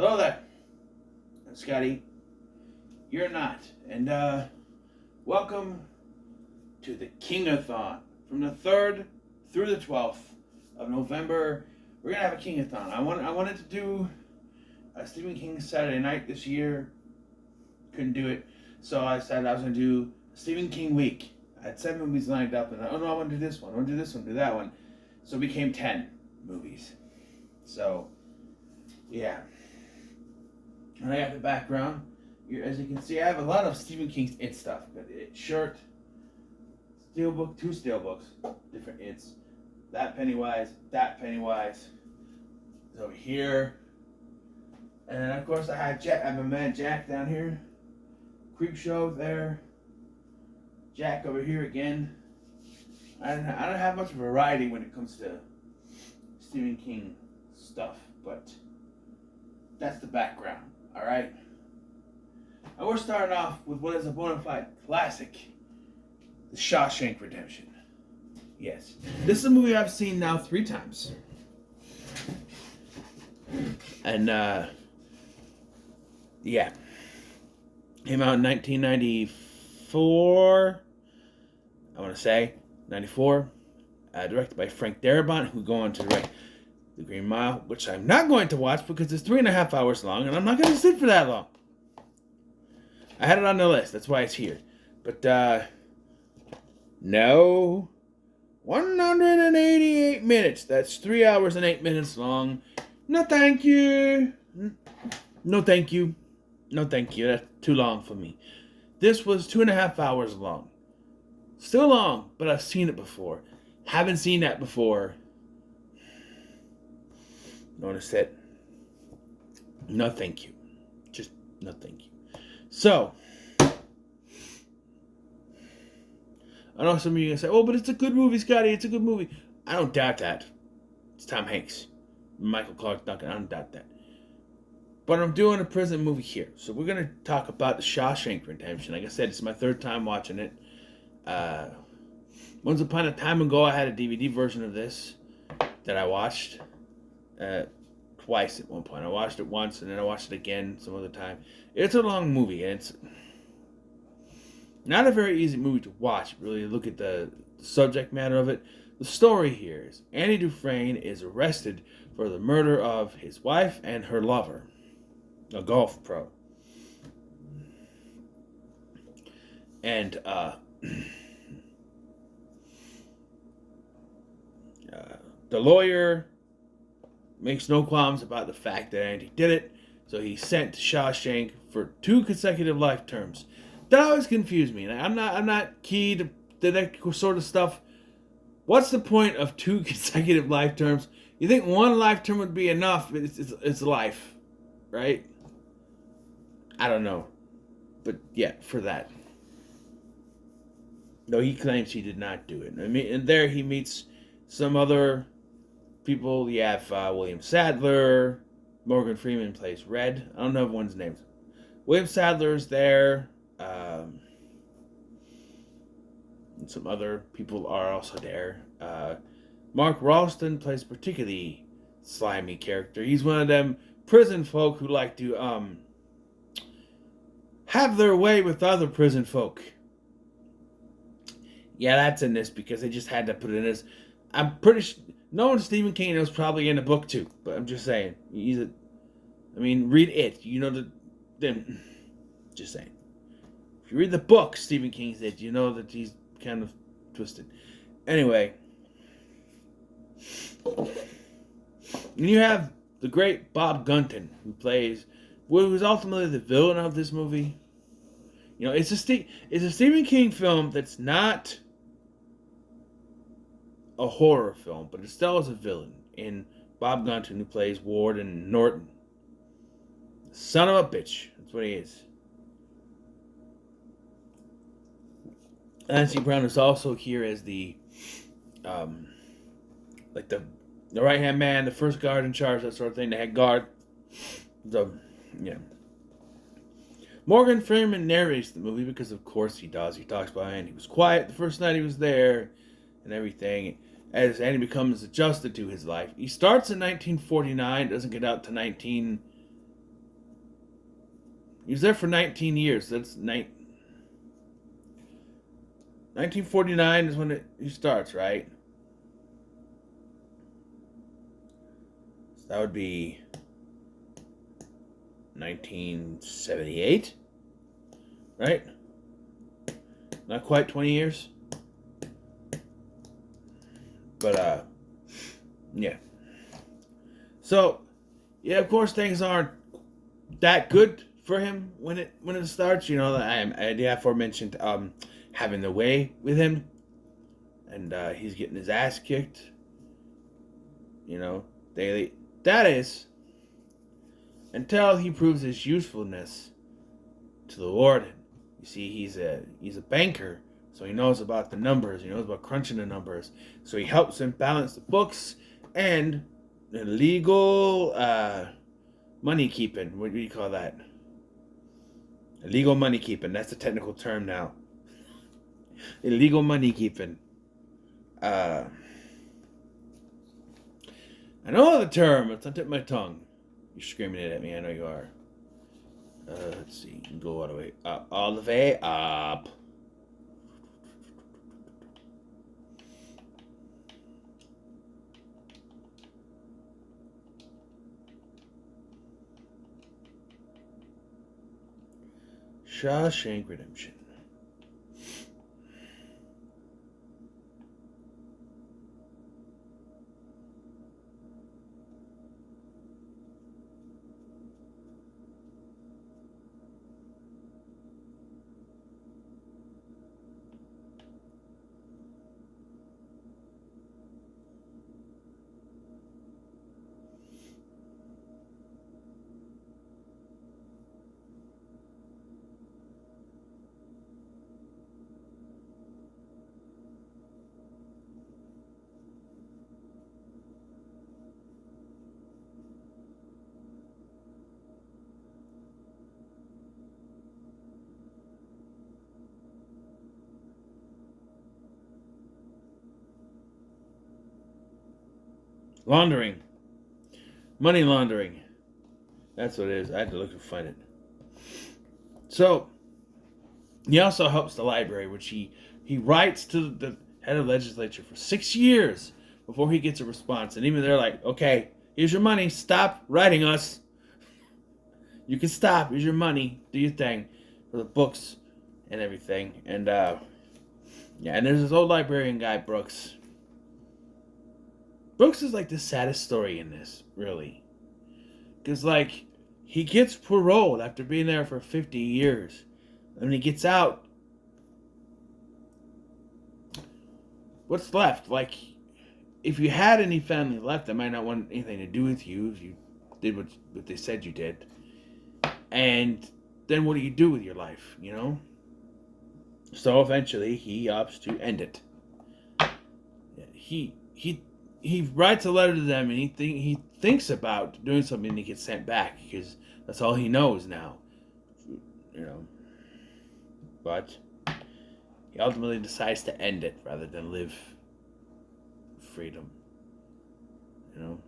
Hello there, Scotty. You're not. And welcome to the King-A-Thon. From the 3rd through the 12th of November, we're gonna have a King-A-Thon. I wanted to do a Stephen King Saturday night this year. Couldn't do it, so I said I was gonna do a Stephen King week. I had 7 movies lined up, and I want to do this one, I want to do this one, do that one. So it became 10 movies. So, yeah. And I got the background. As you can see, I have a lot of Stephen King's It stuff. Got the It shirt, steelbook, 2 steelbooks, different It's. That Pennywise is over here. And then, of course, I have my man Jack down here. Creep Show there. Jack over here again. I don't have much variety when it comes to Stephen King stuff, but that's the background. All right. And we're starting off with what is a bona fide classic, The Shawshank Redemption. Yes. This is a movie I've seen now 3 times. And, yeah. Came out in 1994, I want to say. 94. Directed by Frank Darabont, who go on to direct The Green Mile, which I'm not going to watch because it's 3.5 hours long, and I'm not going to sit for that long. I had it on the list, that's why it's here. But, no. 188 minutes. That's 3 hours and 8 minutes long. No thank you. No thank you. No thank you. That's too long for me. This was 2.5 hours long. Still long, but I've seen it before. Haven't seen that before. Notice it. No thank you. Just no thank you. So, I know some of you are going to say, oh, but it's a good movie, Scotty. It's a good movie. I don't doubt that. It's Tom Hanks. Michael Clark Duncan. I don't doubt that. But I'm doing a prison movie here. So we're going to talk about The Shawshank Redemption. Like I said, it's my 3rd time watching it. Once upon a time ago, I had a DVD version of this that I watched twice at one point. I watched it once, and then I watched it again some other time. It's a long movie, and it's not a very easy movie to watch. Really look at the subject matter of it. The story here is Andy Dufresne is arrested for the murder of his wife and her lover, a golf pro. And the lawyer makes no qualms about the fact that Andy did it, so he's sent to Shawshank for 2 consecutive life terms. That always confused me. I'm not key to that sort of stuff. What's the point of 2 consecutive life terms? You think 1 life term would be enough? It's life, right? I don't know, but yeah, for that. Though he claims he did not do it. I mean, and there he meets some other people. You have William Sadler. Morgan Freeman plays Red. I don't know everyone's names. William Sadler's there. And some other people are also there. Mark Ralston plays a particularly slimy character. He's one of them prison folk who like to have their way with other prison folk. Yeah, that's in this because they just had to put it in this. I'm pretty sure knowing Stephen King was probably in the book too, but I'm just saying. Read it. You know then. Just saying. If you read the book, Stephen King's It, you know that he's kind of twisted. Anyway. And you have the great Bob Gunton, who's ultimately the villain of this movie. You know, it's a Stephen King film that's not a horror film, but it still is a villain in Bob Gunton, who plays Warden Norton. Son of a bitch. That's what he is. Nancy Brown is also here as the right-hand man, the first guard in charge, that sort of thing, the head guard. Morgan Freeman narrates the movie because, of course, he does. He talks about Andy was quiet the first night he was there and everything. As Andy becomes adjusted to his life. He starts in 1949, doesn't get out to 19 He was there for 19 years. That's 1949 is when he starts, right? So that would be 1978, right? Not quite 20 years. But, yeah. So, yeah, of course, things aren't that good for him when it starts. You know, the aforementioned having the way with him, and he's getting his ass kicked. You know, daily. That is until he proves his usefulness to the warden. You see, he's a banker, so he knows about the numbers. He knows about crunching the numbers. So he helps him balance the books and illegal money keeping. What do you call that? Illegal money keeping. That's the technical term now. Illegal money keeping. I know the term. It's on the tip of my tongue. You're screaming it at me. I know you are. Let's see. You can go all the way up. All the way up. Shawshank Redemption. Laundering. Money laundering. That's what it is. I had to look to find it. So, he also helps the library, which he writes to the head of legislature for 6 years before he gets a response. And even they're like, okay, here's your money. Stop writing us. You can stop. Here's your money. Do your thing for the books and everything. And, yeah, and there's this old librarian guy, Brooks. Brooks is like the saddest story in this, really. Because, like, he gets paroled after being there for 50 years. And when he gets out, what's left? Like, if you had any family left that might not want anything to do with you if you did what they said you did. And then what do you do with your life, you know? So eventually he opts to end it. He writes a letter to them, and he thinks about doing something, and he gets sent back because that's all he knows now, you know. But he ultimately decides to end it rather than live freedom, you know.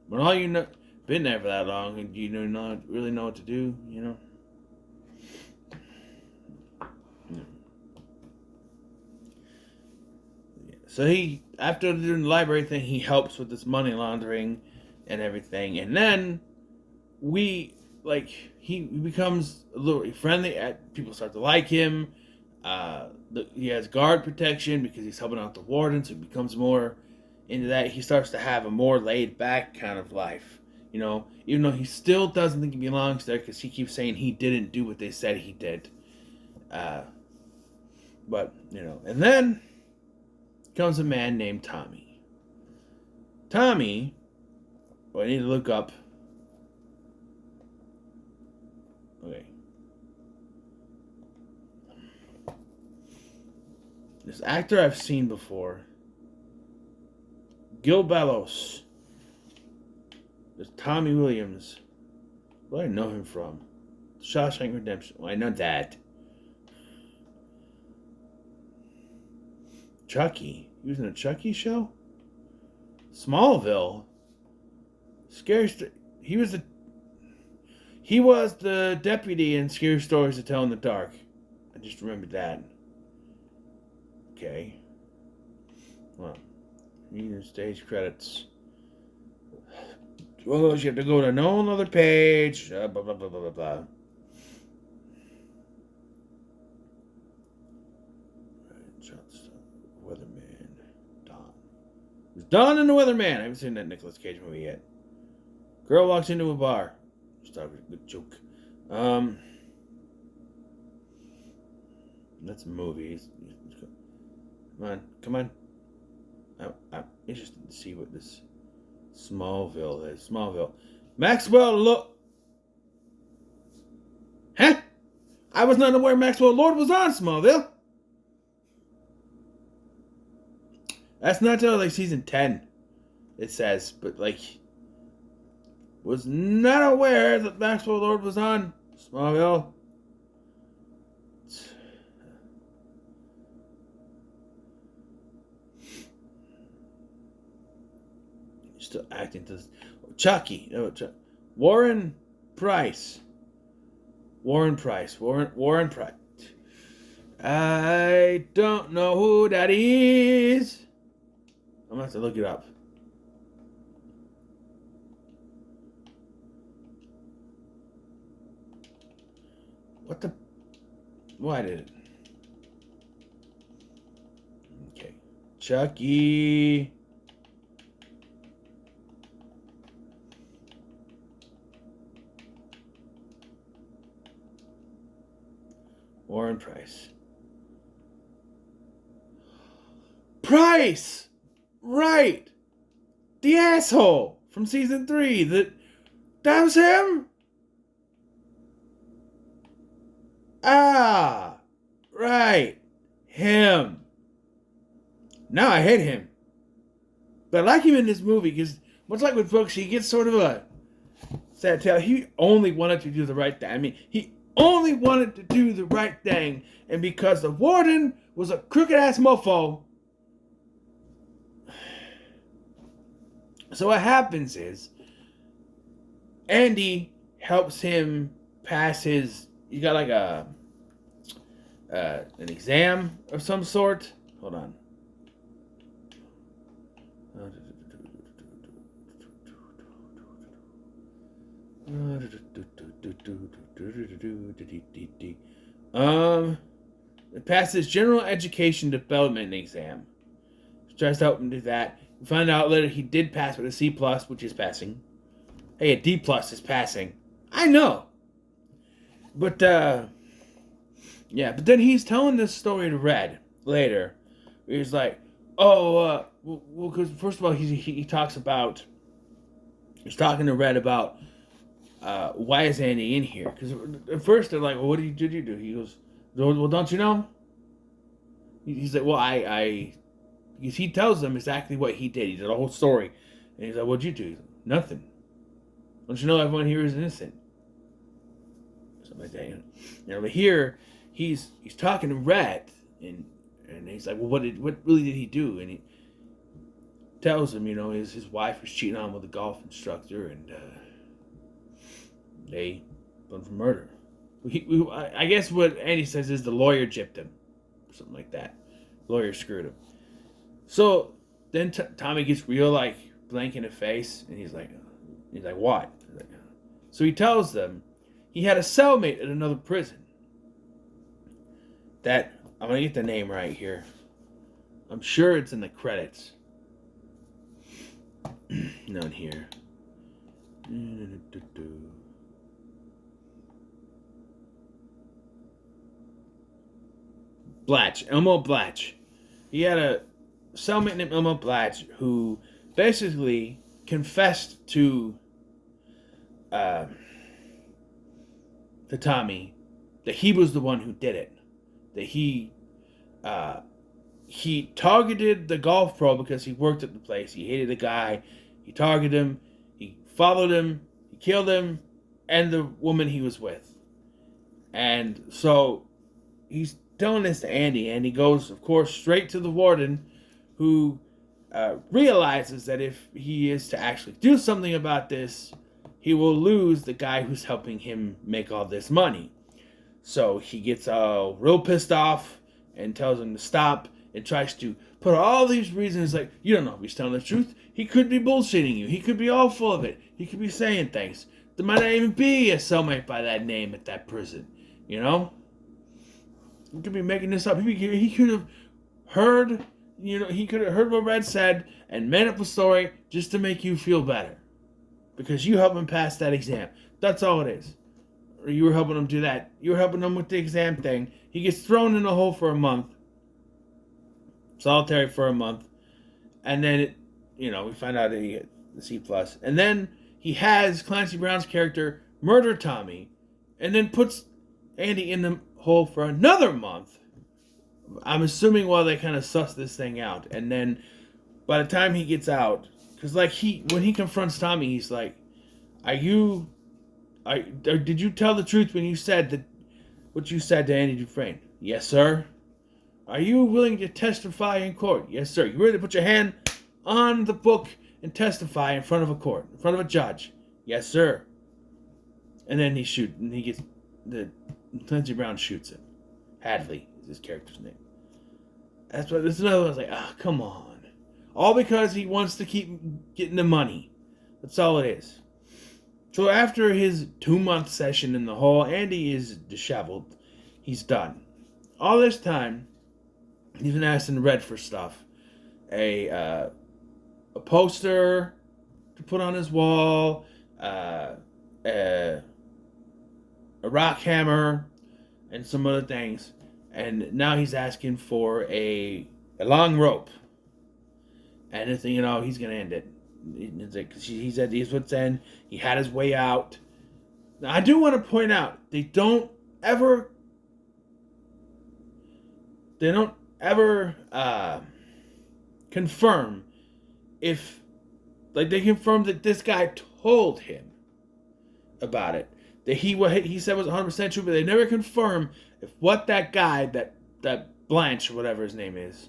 When all you know, been there for that long, and you do not really know what to do, you know. So he, after doing the library thing, he helps with this money laundering and everything. And then he becomes a little friendly. People start to like him. He has guard protection because he's helping out the warden, so he becomes more into that. He starts to have a more laid back kind of life, you know, even though he still doesn't think he belongs there because he keeps saying he didn't do what they said he did. But, you know, and then comes a man named Tommy. Tommy, well, I need to look up. Okay. This actor I've seen before. Gil Bellows. There's Tommy Williams. Where do I know him from? Shawshank Redemption. Well, I know that. Chucky. He was in a Chucky show? Smallville. Scary. He He was the deputy in Scary Stories to Tell in the Dark. I just remembered that. Okay. Well, reading stage credits. Well, you have to go to no another page. Blah, blah, blah, blah, blah, blah. Weatherman. Don. It's Don and the Weatherman. I haven't seen that Nicolas Cage movie yet. Girl walks into a bar. Start with a good joke. That's movies. Come on. I'm interested to see what this Smallville is. Smallville. Maxwell, look. Huh? I was not aware Maxwell Lord was on Smallville. That's not till like season 10, it says. But like, was not aware that Maxwell Lord was on Smallville. Still acting to Chucky. No, Warren Price. Warren Price. I don't know who that is. I'm gonna have to look it up. What the? Why did it? Okay. Chucky. Warren Price. Price! Right! The asshole from season 3. That was him? Ah! Right. Him. Now I hate him. But I like him in this movie because, much like with Brooks, he gets sort of a sad tale. He only wanted to do the right thing. I mean, he only wanted to do the right thing, and because the warden was a crooked-ass mofo, so what happens is, Andy helps him pass his, you got like an exam of some sort. Hold on. It passes general education development exam. Tries to help him do that. We find out later he did pass with a C+, which is passing. Hey, a D+ is passing. I know. But, yeah, but then he's telling this story to Red later. He's like, well, because first of all, he talks about, he's talking to Red about, why is Andy in here? Because at first they're like, well, what did you do? He goes, well, don't you know? He's like, well, because he tells them exactly what he did. He did a whole story. And he's like, what'd you do? Nothing. Don't you know everyone here is innocent? Something like that. You know, but here, he's talking to Red, and he's like, well, what really did he do? And he tells him, his wife was cheating on him with a golf instructor, and they went for murder. I guess what Andy says is the lawyer gypped him, something like that. The lawyer screwed him. So then Tommy gets real like blank in the face, and he's like, what? So he tells them he had a cellmate at another prison. That, I'm gonna get the name right here. I'm sure it's in the credits. Not here. Elmo Blatch. He had a cellmate named Elmo Blatch who basically confessed to Tommy that he was the one who did it. That he targeted the golf pro because he worked at the place. He hated the guy. He targeted him. He followed him. He killed him and the woman he was with. And so he's telling this to Andy. Andy goes, of course, straight to the warden, who realizes that if he is to actually do something about this, he will lose the guy who's helping him make all this money. So he gets real pissed off and tells him to stop and tries to put all these reasons like, you don't know if he's telling the truth. He could be bullshitting you. He could be all full of it. He could be saying things. There might not even be a cellmate by that name at that prison. You know? He could be making this up. He could have heard, he could have heard what Red said and made up a story just to make you feel better. Because you helped him pass that exam. That's all it is. Or you were helping him do that. You were helping him with the exam thing. He gets thrown in a hole for a month. Solitary for a month. And then, we find out that he gets the C+. And then he has Clancy Brown's character murder Tommy. And then puts Andy in the hole for another month. I'm assuming while they kind of suss this thing out. And then by the time he gets out, because when he confronts Tommy, he's like, did you tell the truth when you said that what you said to Andy Dufresne? Yes, sir. Are you willing to testify in court? Yes, sir. You ready to put your hand on the book and testify in front of a court, in front of a judge? Yes, sir. And then Clancy Brown shoots him. Hadley is his character's name. This is another one. I was like, come on. All because he wants to keep getting the money. That's all it is. So after his 2-month session in the hole, Andy is disheveled. He's done. All this time, he's been asking Red for stuff. A poster to put on his wall, a rock hammer, and some other things. And now he's asking for a long rope. And he's going to end it. Because he said he's what's end. He had his way out. Now, I do want to point out, they don't ever confirm if, they confirm that this guy told him about it. That what he said was 100% true, but they never confirm if what that guy, that Blanche, or whatever his name is,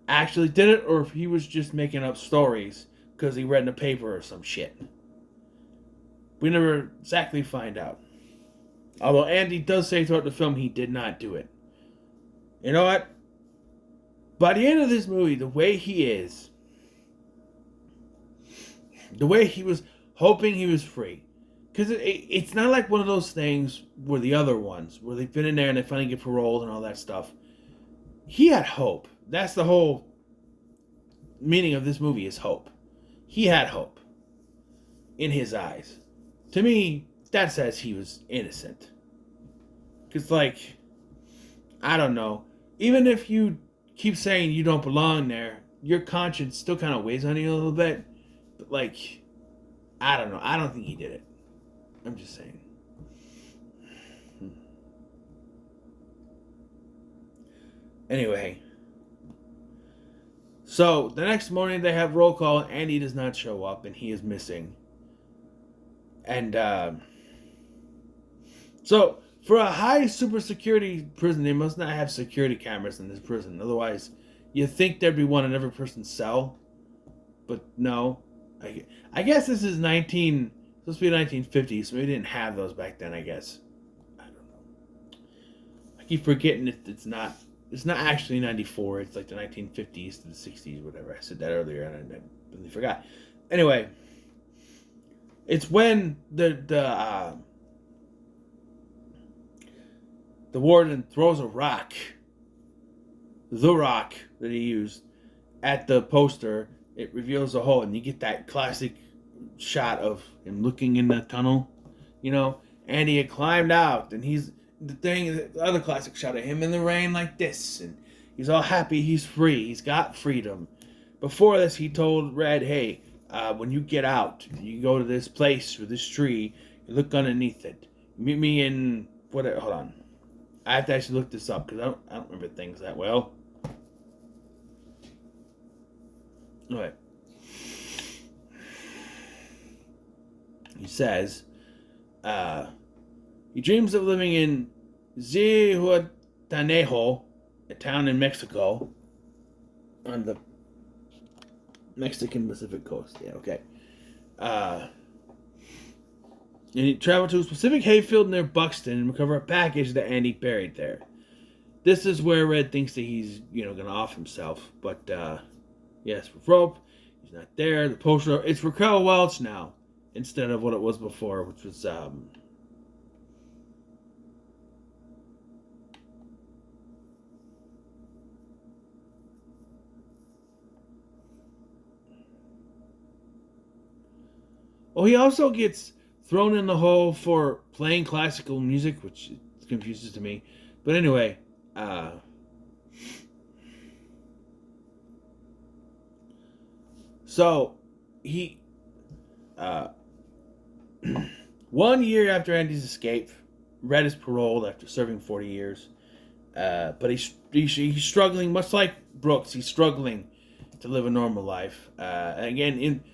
actually did it, or if he was just making up stories because he read in the paper or some shit. We never exactly find out. Although Andy does say throughout the film he did not do it. You know what? By the end of this movie, the way he was hoping he was free. Because it's not like one of those things where the other ones, where they've been in there and they finally get paroled and all that stuff. He had hope. That's the whole meaning of this movie, is hope. He had hope in his eyes. To me, that says he was innocent. Because, I don't know. Even if you keep saying you don't belong there, your conscience still kind of weighs on you a little bit. But, I don't know. I don't think he did it. I'm just saying. Anyway. So, the next morning they have roll call. Andy does not show up, and he is missing. And, so, for a high super security prison, they must not have security cameras in this prison. Otherwise, you'd think there'd be one in every person's cell. But no. I guess this is supposed to be 1950s, so we didn't have those back then, I guess. I don't know. I keep forgetting it's not actually 94. It's like the 1950s to the 60s, whatever. I said that earlier, and I really forgot. Anyway, it's when the warden throws a rock, the rock that he used, at the poster. It reveals a hole, and you get that classic shot of him looking in the tunnel. And he had climbed out, and the other classic shot of him in the rain like this, and he's all happy, he's free, he's got freedom. Before this, he told Red, hey, when you get out, you go to this place with this tree, you look underneath it. Meet me in, hold on. I have to actually look this up, because I don't remember things that well. Alright. He says, he dreams of living in Zihuatanejo, a town in Mexico, on the Mexican Pacific coast. Yeah, okay. And he traveled to a specific hayfield near Buxton and recover a package that Andy buried there. This is where Red thinks that he's, going to off himself. But, yes, with rope, he's not there. The poster, it's Raquel Welch now, instead of what it was before, which was, Oh, he also gets thrown in the hole for playing classical music, which confuses to me. But anyway, so he, 1 year after Andy's escape, Red is paroled after serving 40 years. But he's struggling, much like Brooks. He's struggling to live a normal life. Again, in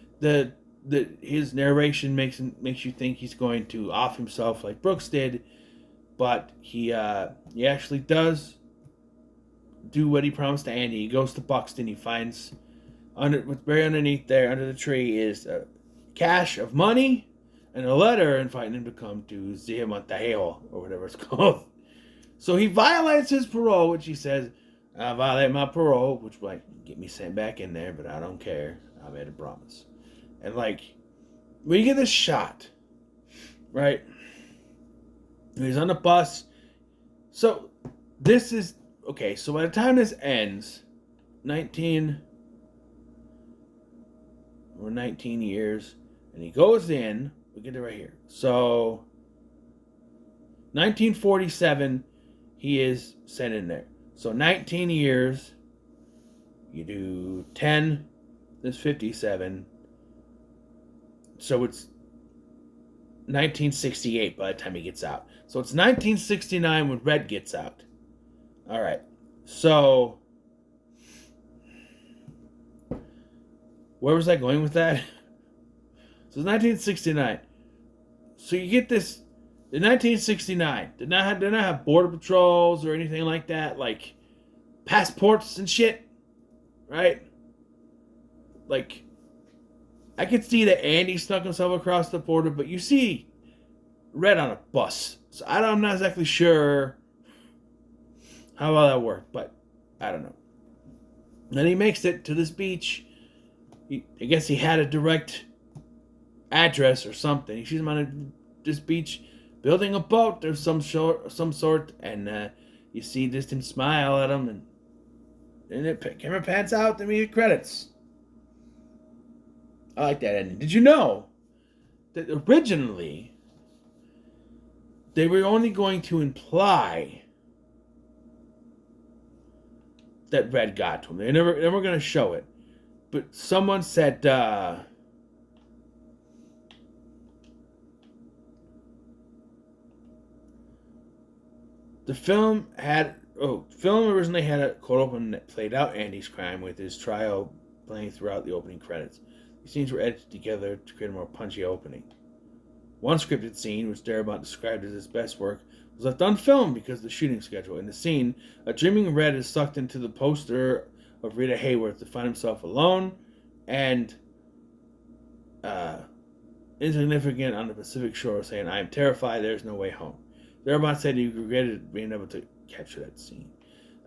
his narration makes you think he's going to off himself like Brooks did, but he actually does do what he promised to Andy. He goes to Buxton. He finds what's buried underneath there under the tree is a cache of money and a letter inviting him to come to Zia Montejo or whatever it's called. So he violates his parole, which he says, I violate my parole, which might get me sent back in there, but I don't care. I made a promise. And, when you get this shot, right? He's on the bus. So, this is, okay, so by the time this ends, 19 years, and he goes in, we get it right here. So, 1947, he is sent in there. So, 19 years, you do 10, there's 57. So it's 1968 by the time he gets out. So it's 1969 when Red gets out. All right. So where was I going with that? So it's 1969. So you get this in 1969. Did not have border patrols or anything like that, like passports and shit, right? I could see that Andy snuck himself across the border, but you see Red on a bus. So I'm not exactly sure how well that worked, but I don't know. Then he makes it to this beach. I guess he had a direct address or something. He sees him on this beach building a boat of some sort, and you see distant smile at him, and the camera pans out to meet credits. I like that ending. Did you know that originally they were only going to imply that Red got to him? They never going to show it. But someone said the film originally had a cold open that played out Andy's crime with his trial playing throughout the opening credits. These scenes were edited together to create a more punchy opening. One scripted scene, which Darabont described as his best work, was left on film because of the shooting schedule. In the scene, a dreaming Red is sucked into the poster of Rita Hayworth to find himself alone and insignificant on the Pacific shore, saying, "I am terrified, there's no way home." Darabont said he regretted being able to capture that scene.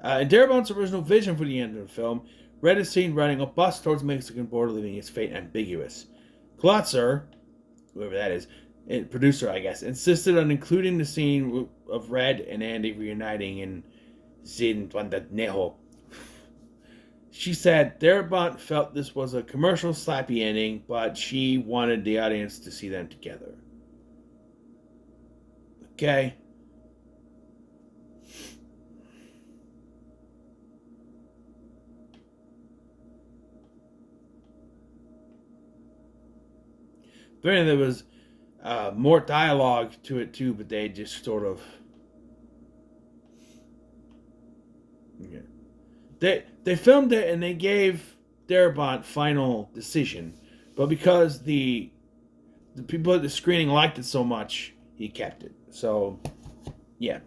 In Darabont's original vision for the end of the film, Red is seen riding a bus towards the Mexican border, leaving its fate ambiguous. Klotzer, whoever that is, producer, I guess, insisted on including the scene of Red and Andy reuniting in Sin Nejo. She said Darabont felt this was a commercial slappy ending, but she wanted the audience to see them together. Okay. But anyway, there was more dialogue to it too, but they just sort of, they filmed it and they gave Darabont final decision, but because the people at the screening liked it so much, he kept it. So, yeah.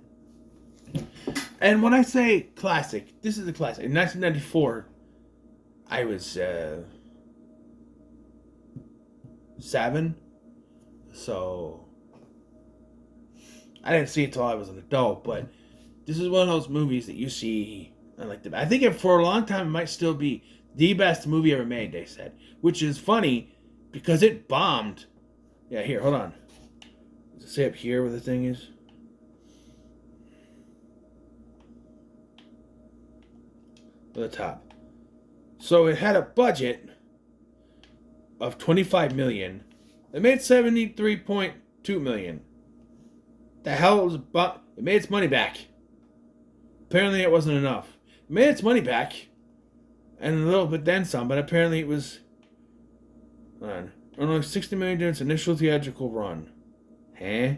And when I say classic, this is a classic. In 1994, I was 7. So, I didn't see it till I was an adult, but this is one of those movies that you see. I think for a long time it might still be the best movie ever made. They said, which is funny because it bombed. Yeah, here, hold on. Does it say up here where the thing is? At the top. So it had a budget of $25 million. It made $73.2 million. The hell was it made its money back. Apparently it wasn't enough. It made its money back. And a little bit then some, but apparently it was only $60 million during its initial theatrical run. Huh?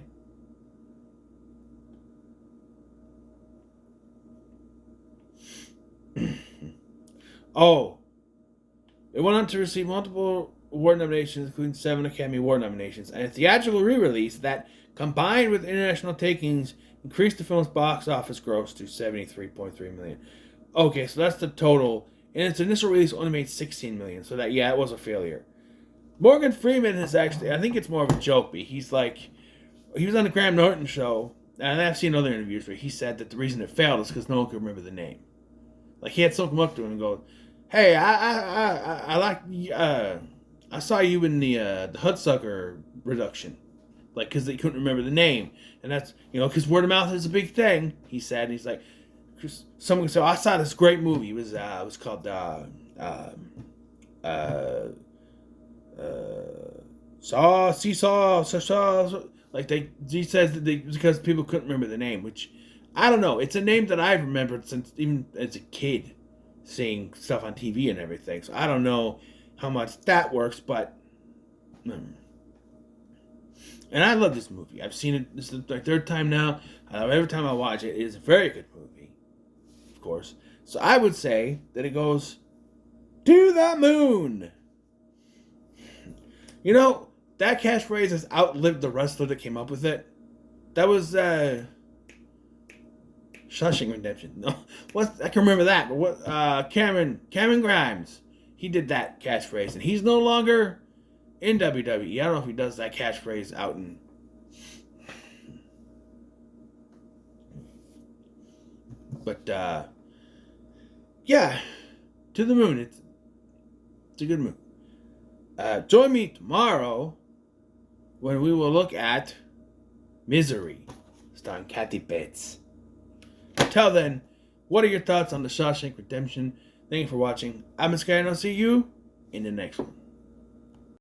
Oh. It went on to receive multiple award nominations, including 7 Academy Award nominations, and a theatrical re-release that, combined with international takings, increased the film's box office gross to $73.3 million. Okay, so that's the total. And its initial release only made $16 million, so that, yeah, it was a failure. Morgan Freeman is actually, I think it's more of a joke, but he was on the Graham Norton show, and I've seen other interviews where he said that the reason it failed is because no one could remember the name. Like, he had someone come up to him and go, "Hey, I like, I saw you in the Hudsucker reduction." Like, because they couldn't remember the name. And that's, because word of mouth is a big thing, he said. And he's like, someone said, "I saw this great movie. It was called, Seesaw. Like, he says that because people couldn't remember the name, which, I don't know. It's a name that I've remembered since even as a kid, seeing stuff on TV and everything. So I don't know how much that works, but and I love this movie. I've seen it. This is the third time now. Every time I watch it, it is a very good movie, of course. So I would say that it goes to the moon. That catchphrase has outlived the wrestler that came up with it. That was Shawshank Redemption. No, I can remember that. But what? Cameron Grimes. He did that catchphrase, and he's no longer in WWE. I don't know if he does that catchphrase out in. But yeah, to the moon. It's a good movie. Join me tomorrow when we will look at Misery, starring Kathy Bates. Until then, what are your thoughts on the Shawshank Redemption? Thank you for watching. I'm Sky, and I'll see you in the next one.